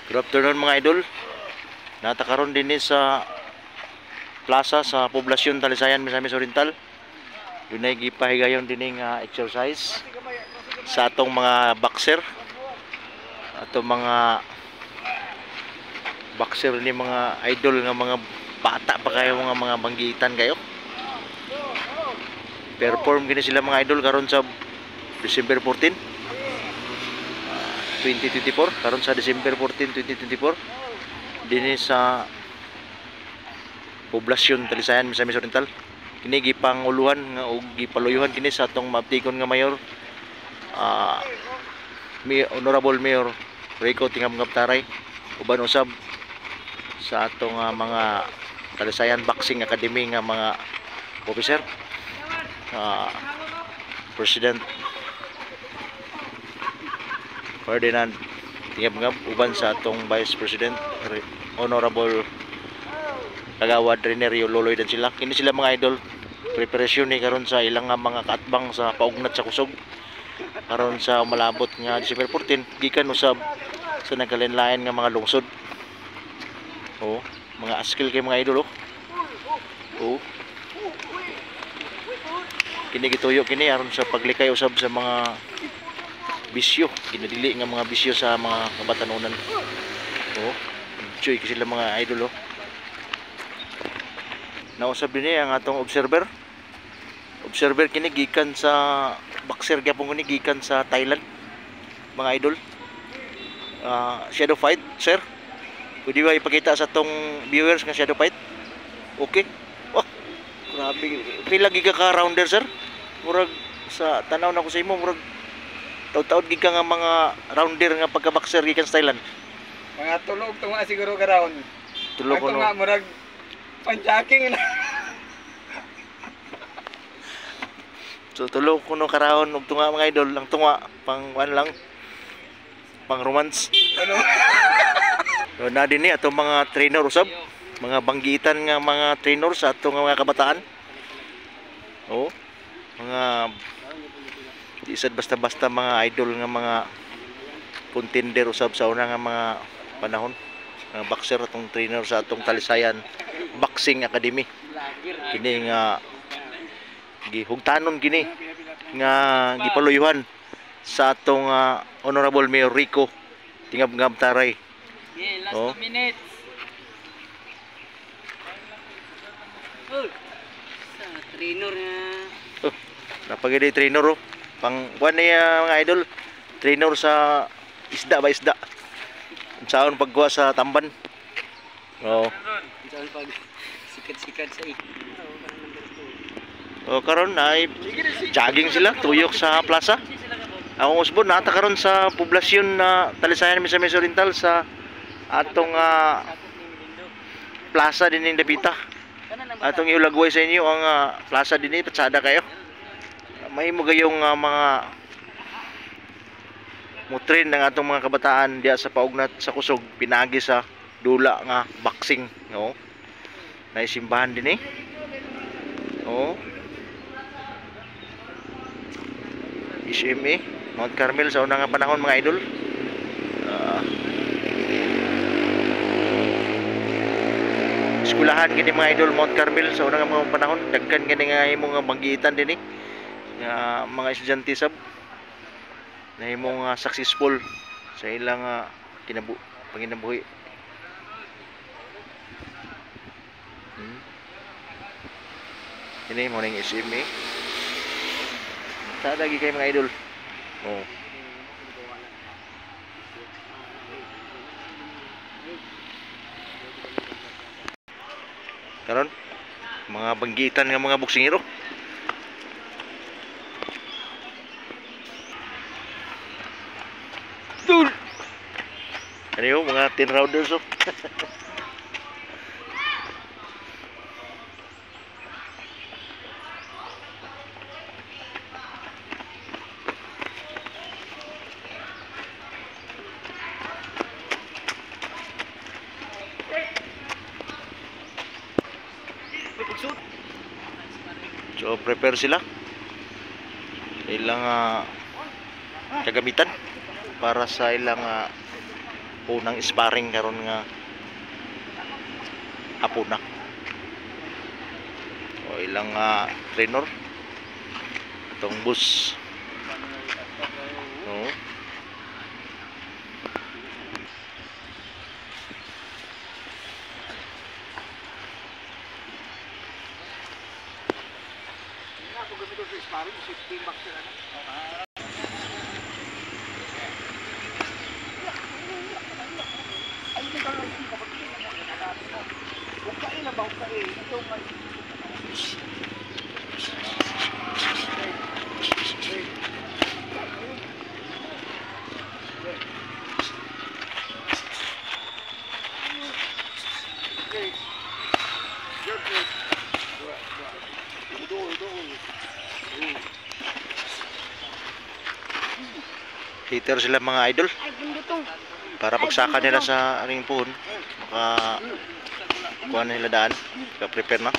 Good afternoon mga idol. Natakaroon din sa plaza sa Poblasyon Talisayan, Misamis Oriental. Doon ay gipahigayon din exercise sa atong mga boxer. Atong mga boxer ni mga idol nga mga bata pa kayo, mga banggitan kayo. Perform gini sila mga idol karon sa December 14, 2024, karon sa December 14, 2024 dinhi sa Poblasyon Talisayan, Misamis Oriental. Kini gipanguluhan nga og gipaluyuhan kini sa atong maabtikon nga mayor, Honorable Mayor Rico Tingabngab Taray, uban usab sa atong mga Talisayan Boxing Academy nga mga officer, President Ferdinand Tingabngab, uban sa atong Vice President Honorable Kagawad Renerio Loloy dan sila. Kini sila mga idol preparasyon ni karon sa ilang mga kaatbang sa paugnat sa kusog karon sa malabot nga December 14, gikan usab sa nagkalinlain nga mga lungsod. Mga askil kay mga idol. Kini gituyo kini aron sa paglikay usab sa mga bisyo, ginadili nga mga bisyo sa mga kabatanunan. Enjoy kasi sila mga idol. Nausab din ang atong observer kini gikan sa boxer gyapon kini gikan sa Thailand mga idol. Shadow fight, sir, pwede ba ipakita sa atong viewers nga shadow fight? Okay, grabe, pila giga ka rounder sir? Murag sa tanaw na ko sa imo, murag taud-taud giga nga mga rounder nga pagka boxer gikan sa Thailand. Mga tulog tunga siguro ka round. Tulog ko tunga murag panjaking na. So tulog ko no karahon og tunga mga idol, lang tunga pang lang pang romance. Ano? So na dinhi atong mga trainer usab, mga banggitan nga mga trainer sa atong mga kabataan. Mga di sad basta-basta mga idol nga mga contender usab sa una nga mga panahon. Mga boxer atong trainer sa atong Talisayan Boxing Academy. Kini nga gihugtanon kini nga gipaluyuhan sa atong Honorable Mayor Rico Tingabngab Taray. Last 2 minutes. Sa trainer nga. Napagidi trainer pang kuan niya mga idol, trainer sa isda ba isda. Unsaon pagkuha sa tamban. Unsaon pag sikat-sikat sa karon ay jogging sila tuyok sa plaza. Ang usbon nata karon sa Poblasyon na Talisayan, Misamis Oriental sa atong plaza din in Dapita. Atong iulagway sa inyo ang plaza din patsada kayo. Mahimo gayong mga mutrin ng atong mga kabataan diya sa paugnat sa kusog, pinagi sa dula nga boxing. Naisimbahan din SMA Mount Carmel sa unang panahon mga idol. Eskulahan gini mga idol Mount Carmel sa unang mga panahon, dagkan gini nga imong banggitan din nga mga estudyante sab na imong successful sa ilang panginabuhi. Ini mo ning SMA. Sada gi kay mga idol. Karon mga banggitan nga mga boksingero. Ano mga 10 rounders So prepare sila ilang kagamitan para sa ilang unang sparring karon nga apo na. O ilang trainer itong bus. No. Hitter sila mga idol para pagsaka nila sa ring puhon maka kuha na nila daan, prepare na.